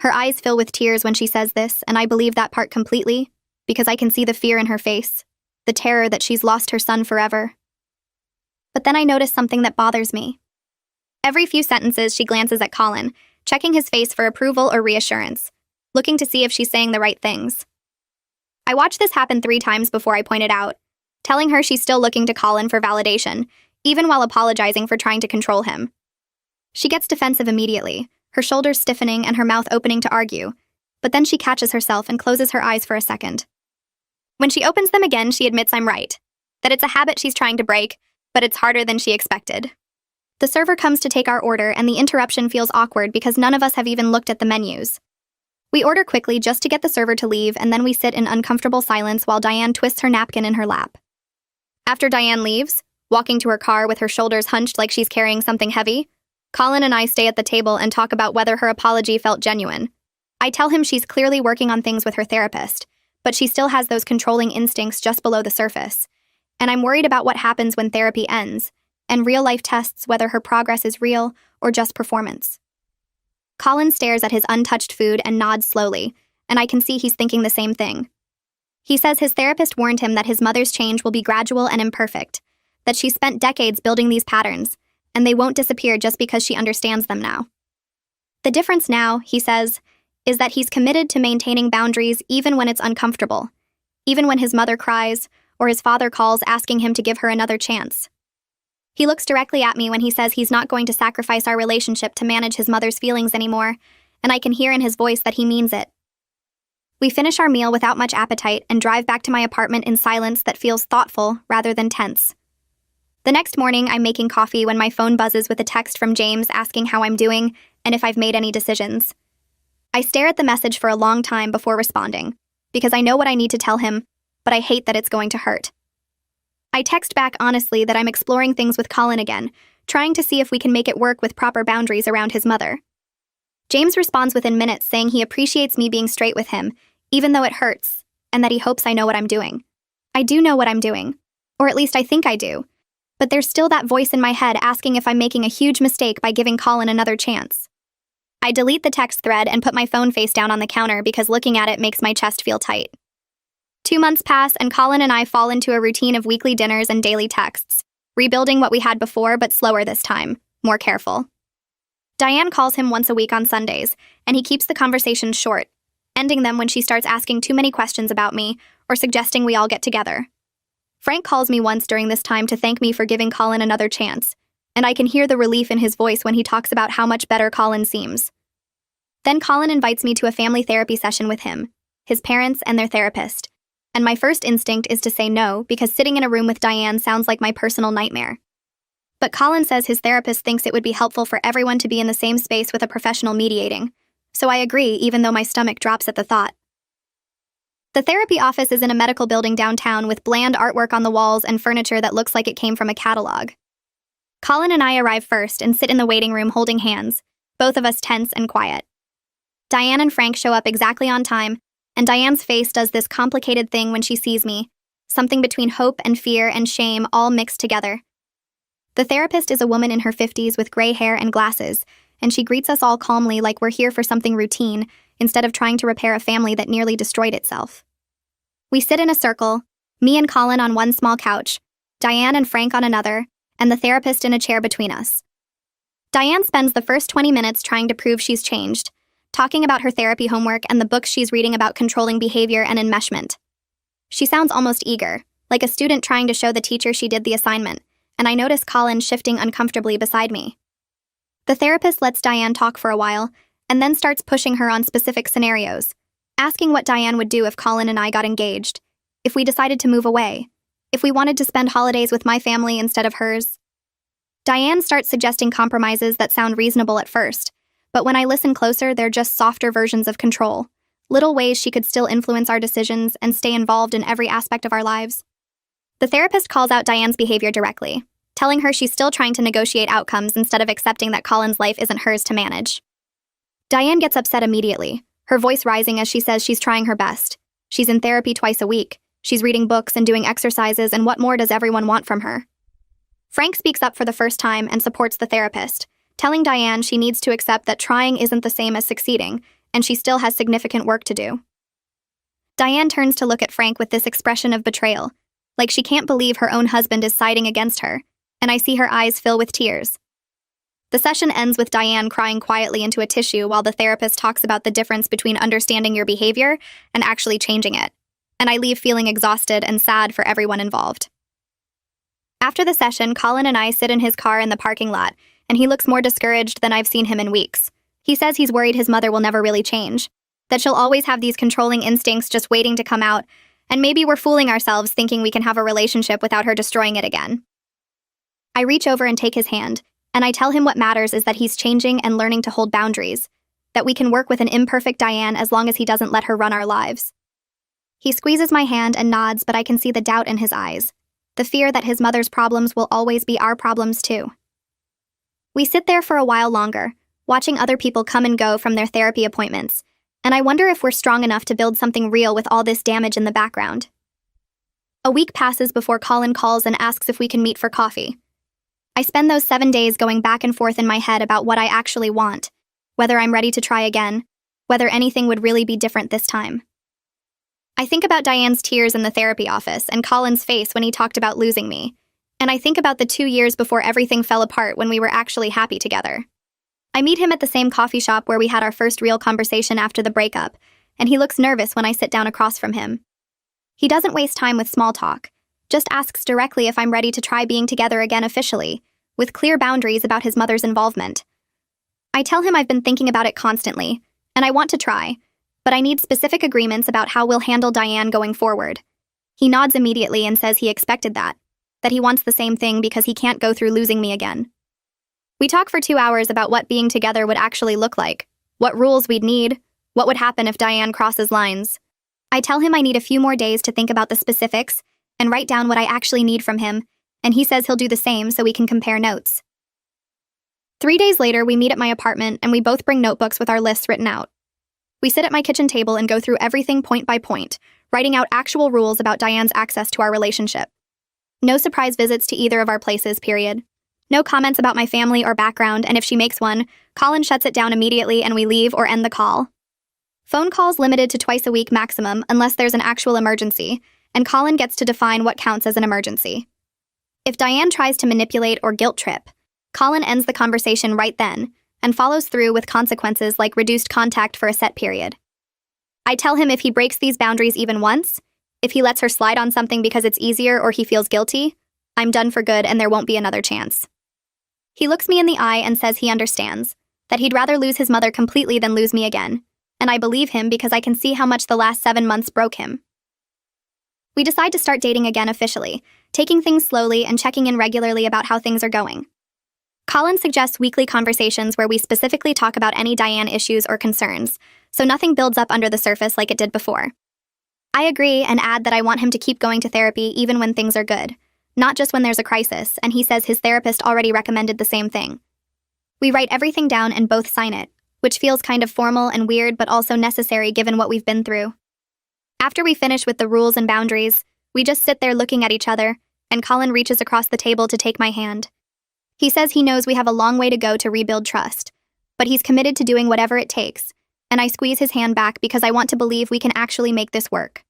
Her eyes fill with tears when she says this, and I believe that part completely, because I can see the fear in her face, the terror that she's lost her son forever. But then I notice something that bothers me. Every few sentences she glances at Colin, checking his face for approval or reassurance, looking to see if she's saying the right things. I watched this happen 3 times before I pointed out, telling her she's still looking to Colin for validation, even while apologizing for trying to control him. She gets defensive immediately, her shoulders stiffening and her mouth opening to argue, but then she catches herself and closes her eyes for a second. When she opens them again, she admits I'm right, that it's a habit she's trying to break, but it's harder than she expected. The server comes to take our order and the interruption feels awkward because none of us have even looked at the menus. We order quickly just to get the server to leave, and then we sit in uncomfortable silence while Diane twists her napkin in her lap. After Diane leaves, walking to her car with her shoulders hunched like she's carrying something heavy, Colin and I stay at the table and talk about whether her apology felt genuine. I tell him she's clearly working on things with her therapist, but she still has those controlling instincts just below the surface, and I'm worried about what happens when therapy ends, and real-life tests whether her progress is real or just performance. Colin stares at his untouched food and nods slowly, and I can see he's thinking the same thing. He says his therapist warned him that his mother's change will be gradual and imperfect, that she spent decades building these patterns, and they won't disappear just because she understands them now. The difference now, he says, is that he's committed to maintaining boundaries even when it's uncomfortable, even when his mother cries or his father calls asking him to give her another chance. He looks directly at me when he says he's not going to sacrifice our relationship to manage his mother's feelings anymore, and I can hear in his voice that he means it. We finish our meal without much appetite and drive back to my apartment in silence that feels thoughtful rather than tense. The next morning, I'm making coffee when my phone buzzes with a text from James asking how I'm doing and if I've made any decisions. I stare at the message for a long time before responding, because I know what I need to tell him, but I hate that it's going to hurt. I text back honestly that I'm exploring things with Colin again, trying to see if we can make it work with proper boundaries around his mother. James responds within minutes saying he appreciates me being straight with him, even though it hurts, and that he hopes I know what I'm doing. I do know what I'm doing, or at least I think I do, but there's still that voice in my head asking if I'm making a huge mistake by giving Colin another chance. I delete the text thread and put my phone face down on the counter because looking at it makes my chest feel tight. 2 months pass and Colin and I fall into a routine of weekly dinners and daily texts, rebuilding what we had before but slower this time, more careful. Diane calls him once a week on Sundays, and he keeps the conversations short, ending them when she starts asking too many questions about me or suggesting we all get together. Frank calls me once during this time to thank me for giving Colin another chance, and I can hear the relief in his voice when he talks about how much better Colin seems. Then Colin invites me to a family therapy session with him, his parents, and their therapist, and my first instinct is to say no because sitting in a room with Diane sounds like my personal nightmare. But Colin says his therapist thinks it would be helpful for everyone to be in the same space with a professional mediating, so I agree even though my stomach drops at the thought. The therapy office is in a medical building downtown with bland artwork on the walls and furniture that looks like it came from a catalog. Colin and I arrive first and sit in the waiting room holding hands, both of us tense and quiet. Diane and Frank show up exactly on time, and Diane's face does this complicated thing when she sees me, something between hope and fear and shame all mixed together. The therapist is a woman in her 50s with gray hair and glasses, and she greets us all calmly like we're here for something routine, instead of trying to repair a family that nearly destroyed itself. We sit in a circle, me and Colin on one small couch, Diane and Frank on another, and the therapist in a chair between us. Diane spends the first 20 minutes trying to prove she's changed, talking about her therapy homework and the books she's reading about controlling behavior and enmeshment. She sounds almost eager, like a student trying to show the teacher she did the assignment, and I notice Colin shifting uncomfortably beside me. The therapist lets Diane talk for a while, and then starts pushing her on specific scenarios, asking what Diane would do if Colin and I got engaged, if we decided to move away, if we wanted to spend holidays with my family instead of hers. Diane starts suggesting compromises that sound reasonable at first, but when I listen closer, they're just softer versions of control, little ways she could still influence our decisions and stay involved in every aspect of our lives. The therapist calls out Diane's behavior directly, telling her she's still trying to negotiate outcomes instead of accepting that Colin's life isn't hers to manage. Diane gets upset immediately, her voice rising as she says she's trying her best. She's in therapy twice a week. She's reading books and doing exercises, and what more does everyone want from her? Frank speaks up for the first time and supports the therapist, telling Diane she needs to accept that trying isn't the same as succeeding, and she still has significant work to do. Diane turns to look at Frank with this expression of betrayal, like she can't believe her own husband is siding against her, and I see her eyes fill with tears. The session ends with Diane crying quietly into a tissue while the therapist talks about the difference between understanding your behavior and actually changing it, and I leave feeling exhausted and sad for everyone involved. After the session, Colin and I sit in his car in the parking lot, and he looks more discouraged than I've seen him in weeks. He says he's worried his mother will never really change, that she'll always have these controlling instincts just waiting to come out, and maybe we're fooling ourselves thinking we can have a relationship without her destroying it again. I reach over and take his hand, and I tell him what matters is that he's changing and learning to hold boundaries, that we can work with an imperfect Diane as long as he doesn't let her run our lives. He squeezes my hand and nods, but I can see the doubt in his eyes, the fear that his mother's problems will always be our problems too. We sit there for a while longer, watching other people come and go from their therapy appointments, and I wonder if we're strong enough to build something real with all this damage in the background. A week passes before Colin calls and asks if we can meet for coffee. I spend those 7 days going back and forth in my head about what I actually want, whether I'm ready to try again, whether anything would really be different this time. I think about Diane's tears in the therapy office and Colin's face when he talked about losing me, and I think about the 2 years before everything fell apart when we were actually happy together. I meet him at the same coffee shop where we had our first real conversation after the breakup, and he looks nervous when I sit down across from him. He doesn't waste time with small talk, just asks directly if I'm ready to try being together again officially, with clear boundaries about his mother's involvement. I tell him I've been thinking about it constantly, and I want to try, but I need specific agreements about how we'll handle Diane going forward. He nods immediately and says he expected that he wants the same thing because he can't go through losing me again. We talk for 2 hours about what being together would actually look like, what rules we'd need, what would happen if Diane crosses lines. I tell him I need a few more days to think about the specifics and write down what I actually need from him, and he says he'll do the same so we can compare notes. 3 days later, we meet at my apartment and we both bring notebooks with our lists written out. We sit at my kitchen table and go through everything point by point, writing out actual rules about Diane's access to our relationship. No surprise visits to either of our places, period. No comments about my family or background, and if she makes one, Colin shuts it down immediately and we leave or end the call. Phone calls limited to twice a week maximum unless there's an actual emergency, and Colin gets to define what counts as an emergency. If Diane tries to manipulate or guilt trip, Colin ends the conversation right then and follows through with consequences like reduced contact for a set period. I tell him if he breaks these boundaries even once, if he lets her slide on something because it's easier or he feels guilty, I'm done for good and there won't be another chance. He looks me in the eye and says he understands, that he'd rather lose his mother completely than lose me again, and I believe him because I can see how much the last 7 months broke him. We decide to start dating again officially, taking things slowly and checking in regularly about how things are going. Colin suggests weekly conversations where we specifically talk about any Diane issues or concerns, so nothing builds up under the surface like it did before. I agree and add that I want him to keep going to therapy even when things are good, not just when there's a crisis, and he says his therapist already recommended the same thing. We write everything down and both sign it, which feels kind of formal and weird but also necessary given what we've been through. After we finish with the rules and boundaries, we just sit there looking at each other, and Colin reaches across the table to take my hand. He says he knows we have a long way to go to rebuild trust, but he's committed to doing whatever it takes, and I squeeze his hand back because I want to believe we can actually make this work.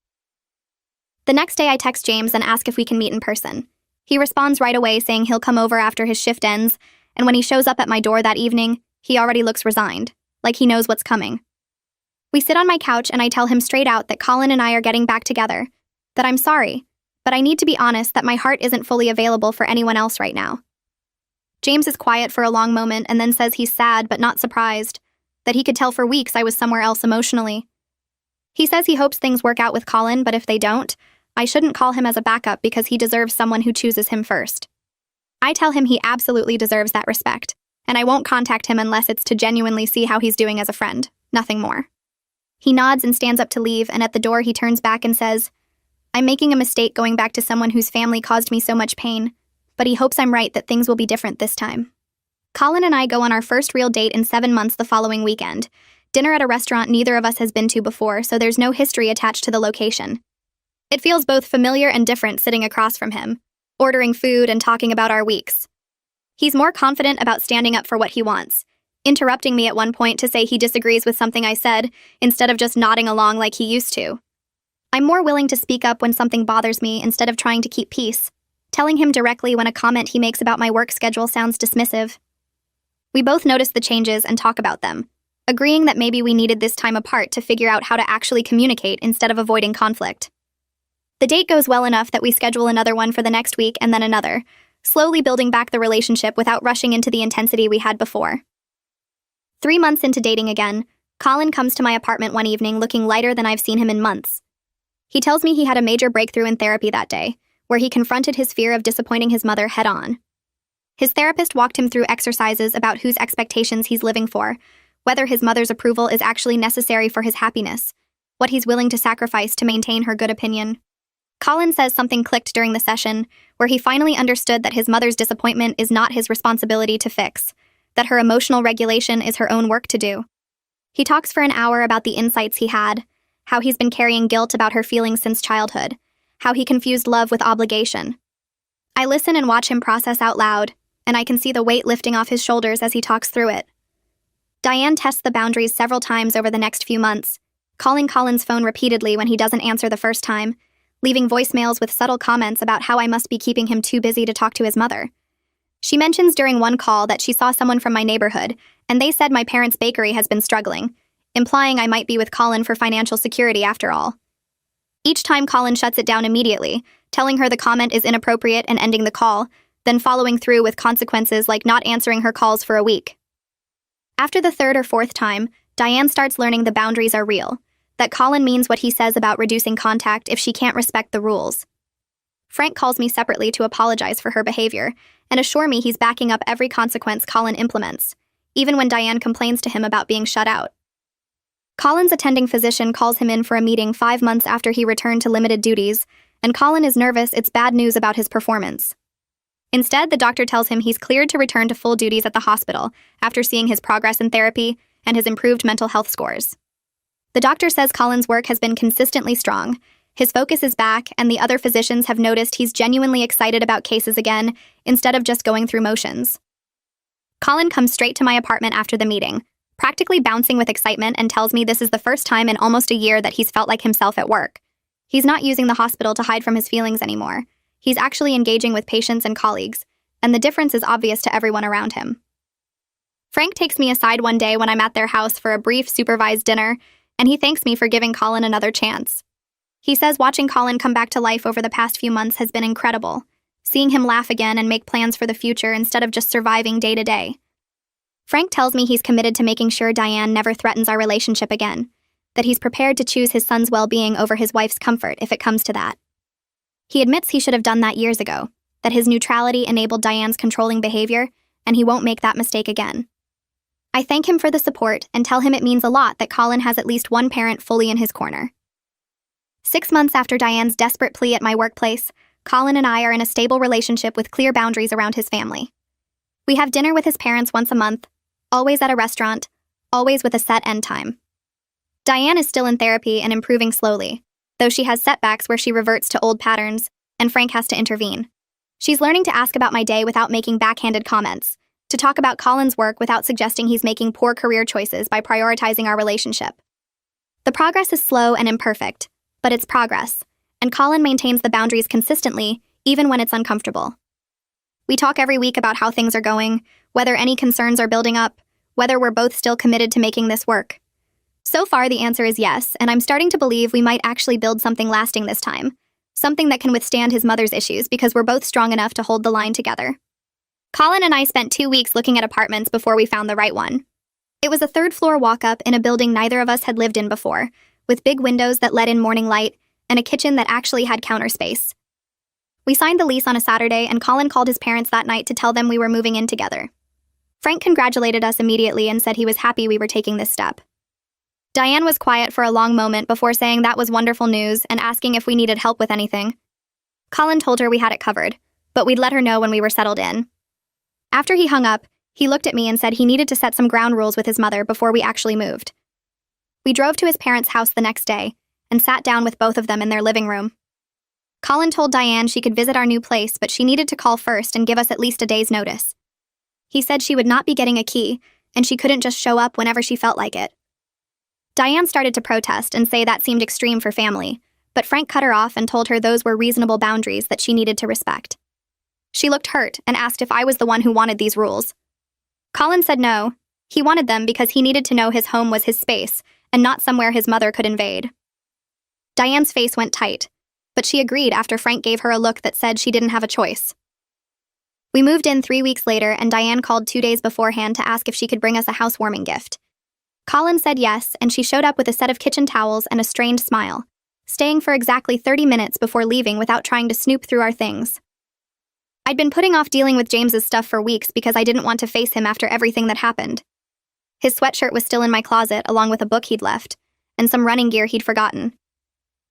The next day I text James and ask if we can meet in person. He responds right away saying he'll come over after his shift ends, and when he shows up at my door that evening, he already looks resigned, like he knows what's coming. We sit on my couch and I tell him straight out that Colin and I are getting back together, that I'm sorry, but I need to be honest that my heart isn't fully available for anyone else right now. James is quiet for a long moment and then says he's sad but not surprised, that he could tell for weeks I was somewhere else emotionally. He says he hopes things work out with Colin, but if they don't, I shouldn't call him as a backup because he deserves someone who chooses him first. I tell him he absolutely deserves that respect, and I won't contact him unless it's to genuinely see how he's doing as a friend, nothing more. He nods and stands up to leave, and at the door he turns back and says, I'm making a mistake going back to someone whose family caused me so much pain, but he hopes I'm right that things will be different this time. Colin and I go on our first real date in 7 months the following weekend, dinner at a restaurant neither of us has been to before, so there's no history attached to the location. It feels both familiar and different sitting across from him, ordering food and talking about our weeks. He's more confident about standing up for what he wants, interrupting me at one point to say he disagrees with something I said, instead of just nodding along like he used to. I'm more willing to speak up when something bothers me instead of trying to keep peace, telling him directly when a comment he makes about my work schedule sounds dismissive. We both notice the changes and talk about them, agreeing that maybe we needed this time apart to figure out how to actually communicate instead of avoiding conflict. The date goes well enough that we schedule another one for the next week and then another, slowly building back the relationship without rushing into the intensity we had before. 3 months into dating again, Colin comes to my apartment one evening looking lighter than I've seen him in months. He tells me he had a major breakthrough in therapy that day, where he confronted his fear of disappointing his mother head-on. His therapist walked him through exercises about whose expectations he's living for, whether his mother's approval is actually necessary for his happiness, what he's willing to sacrifice to maintain her good opinion. Colin says something clicked during the session, where he finally understood that his mother's disappointment is not his responsibility to fix, that her emotional regulation is her own work to do. He talks for an hour about the insights he had, how he's been carrying guilt about her feelings since childhood, how he confused love with obligation. I listen and watch him process out loud, and I can see the weight lifting off his shoulders as he talks through it. Diane tests the boundaries several times over the next few months, calling Colin's phone repeatedly when he doesn't answer the first time, leaving voicemails with subtle comments about how I must be keeping him too busy to talk to his mother. She mentions during one call that she saw someone from my neighborhood, and they said my parents' bakery has been struggling, implying I might be with Colin for financial security after all. Each time Colin shuts it down immediately, telling her the comment is inappropriate and ending the call, then following through with consequences like not answering her calls for a week. After the 3rd or 4th time, Diane starts learning the boundaries are real, that Colin means what he says about reducing contact if she can't respect the rules. Frank calls me separately to apologize for her behavior and assure me he's backing up every consequence Colin implements, even when Diane complains to him about being shut out. Colin's attending physician calls him in for a meeting 5 months after he returned to limited duties, and Colin is nervous it's bad news about his performance. Instead, the doctor tells him he's cleared to return to full duties at the hospital after seeing his progress in therapy and his improved mental health scores. The doctor says Colin's work has been consistently strong, his focus is back, and the other physicians have noticed he's genuinely excited about cases again, instead of just going through motions. Colin comes straight to my apartment after the meeting, practically bouncing with excitement, and tells me this is the first time in almost a year that he's felt like himself at work. He's not using the hospital to hide from his feelings anymore. He's actually engaging with patients and colleagues, and the difference is obvious to everyone around him. Frank takes me aside one day when I'm at their house for a brief supervised dinner, and he thanks me for giving Colin another chance. He says watching Colin come back to life over the past few months has been incredible, seeing him laugh again and make plans for the future instead of just surviving day to day. Frank tells me he's committed to making sure Diane never threatens our relationship again, that he's prepared to choose his son's well-being over his wife's comfort if it comes to that. He admits he should have done that years ago, that his neutrality enabled Diane's controlling behavior, and he won't make that mistake again. I thank him for the support and tell him it means a lot that Colin has at least one parent fully in his corner. 6 months after Diane's desperate plea at my workplace, Colin and I are in a stable relationship with clear boundaries around his family. We have dinner with his parents once a month, always at a restaurant, always with a set end time. Diane is still in therapy and improving slowly, though she has setbacks where she reverts to old patterns, and Frank has to intervene. She's learning to ask about my day without making backhanded comments, to talk about Colin's work without suggesting he's making poor career choices by prioritizing our relationship. The progress is slow and imperfect, but it's progress, and Colin maintains the boundaries consistently, even when it's uncomfortable. We talk every week about how things are going, whether any concerns are building up, whether we're both still committed to making this work. So far, the answer is yes, and I'm starting to believe we might actually build something lasting this time, something that can withstand his mother's issues because we're both strong enough to hold the line together. Colin and I spent 2 weeks looking at apartments before we found the right one. It was a third-floor walk-up in a building neither of us had lived in before, with big windows that let in morning light and a kitchen that actually had counter space. We signed the lease on a Saturday, and Colin called his parents that night to tell them we were moving in together. Frank congratulated us immediately and said he was happy we were taking this step. Diane was quiet for a long moment before saying that was wonderful news and asking if we needed help with anything. Colin told her we had it covered, but we'd let her know when we were settled in. After he hung up, he looked at me and said he needed to set some ground rules with his mother before we actually moved. We drove to his parents' house the next day and sat down with both of them in their living room. Colin told Diane she could visit our new place, but she needed to call first and give us at least a day's notice. He said she would not be getting a key, and she couldn't just show up whenever she felt like it. Diane started to protest and say that seemed extreme for family, but Frank cut her off and told her those were reasonable boundaries that she needed to respect. She looked hurt and asked if I was the one who wanted these rules. Colin said no. He wanted them because he needed to know his home was his space and not somewhere his mother could invade. Diane's face went tight, but she agreed after Frank gave her a look that said she didn't have a choice. We moved in 3 weeks later, and Diane called 2 days beforehand to ask if she could bring us a housewarming gift. Colin said yes, and she showed up with a set of kitchen towels and a strained smile, staying for exactly 30 minutes before leaving without trying to snoop through our things. I'd been putting off dealing with James's stuff for weeks because I didn't want to face him after everything that happened. His sweatshirt was still in my closet, along with a book he'd left, and some running gear he'd forgotten.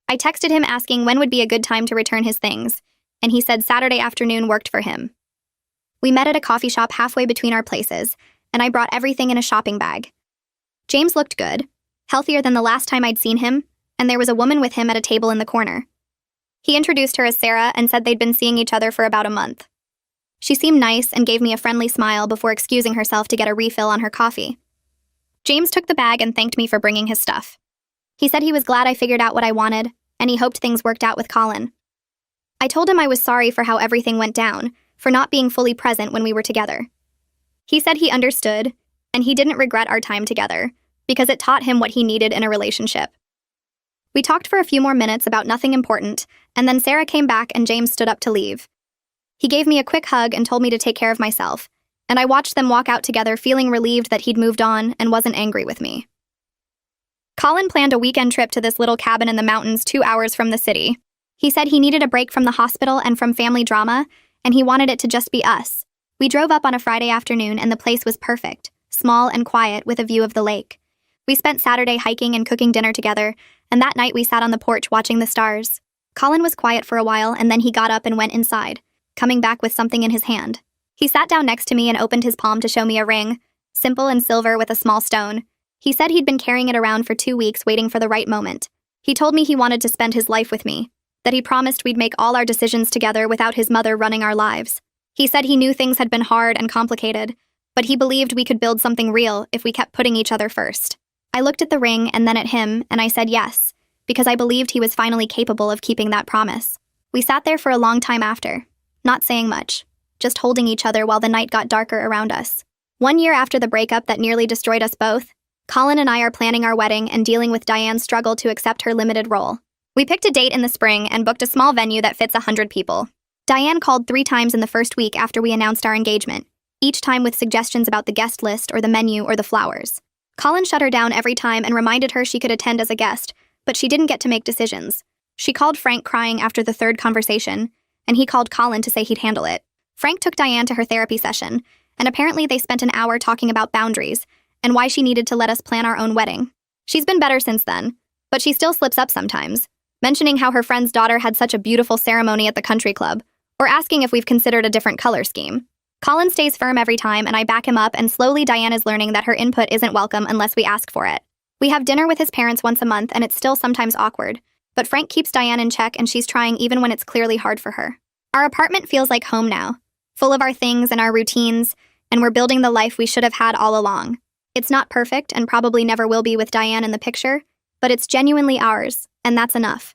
I texted him asking when would be a good time to return his things, and he said Saturday afternoon worked for him. We met at a coffee shop halfway between our places, and I brought everything in a shopping bag. James looked good, healthier than the last time I'd seen him, and there was a woman with him at a table in the corner. He introduced her as Sarah and said they'd been seeing each other for about a month. She seemed nice and gave me a friendly smile before excusing herself to get a refill on her coffee. James took the bag and thanked me for bringing his stuff. He said he was glad I figured out what I wanted, and he hoped things worked out with Colin. I told him I was sorry for how everything went down, for not being fully present when we were together. He said he understood, and he didn't regret our time together, because it taught him what he needed in a relationship. We talked for a few more minutes about nothing important, and then Sarah came back and James stood up to leave. He gave me a quick hug and told me to take care of myself, and I watched them walk out together feeling relieved that he'd moved on and wasn't angry with me. Colin planned a weekend trip to this little cabin in the mountains 2 hours from the city. He said he needed a break from the hospital and from family drama, and he wanted it to just be us. We drove up on a Friday afternoon and the place was perfect, small and quiet with a view of the lake. We spent Saturday hiking and cooking dinner together, and that night we sat on the porch watching the stars. Colin was quiet for a while and then he got up and went inside, coming back with something in his hand. He sat down next to me and opened his palm to show me a ring, simple and silver with a small stone. He said he'd been carrying it around for 2 weeks waiting for the right moment. He told me he wanted to spend his life with me, that he promised we'd make all our decisions together without his mother running our lives. He said he knew things had been hard and complicated, but he believed we could build something real if we kept putting each other first. I looked at the ring and then at him, and I said yes, because I believed he was finally capable of keeping that promise. We sat there for a long time after, not saying much, just holding each other while the night got darker around us. 1 year after the breakup that nearly destroyed us both, Colin and I are planning our wedding and dealing with Diane's struggle to accept her limited role. We picked a date in the spring and booked a small venue that fits 100 people. Diane called 3 times in the first week after we announced our engagement, each time with suggestions about the guest list or the menu or the flowers. Colin shut her down every time and reminded her she could attend as a guest, but she didn't get to make decisions. She called Frank crying after the third conversation, and he called Colin to say he'd handle it. Frank took Diane to her therapy session, and apparently they spent an hour talking about boundaries and why she needed to let us plan our own wedding. She's been better since then, but she still slips up sometimes, mentioning how her friend's daughter had such a beautiful ceremony at the country club, or asking if we've considered a different color scheme. Colin stays firm every time, and I back him up, and slowly Diane is learning that her input isn't welcome unless we ask for it. We have dinner with his parents once a month, and it's still sometimes awkward, but Frank keeps Diane in check, and she's trying even when it's clearly hard for her. Our apartment feels like home now, full of our things and our routines, and we're building the life we should have had all along. It's not perfect and probably never will be with Diane in the picture, but it's genuinely ours, and that's enough.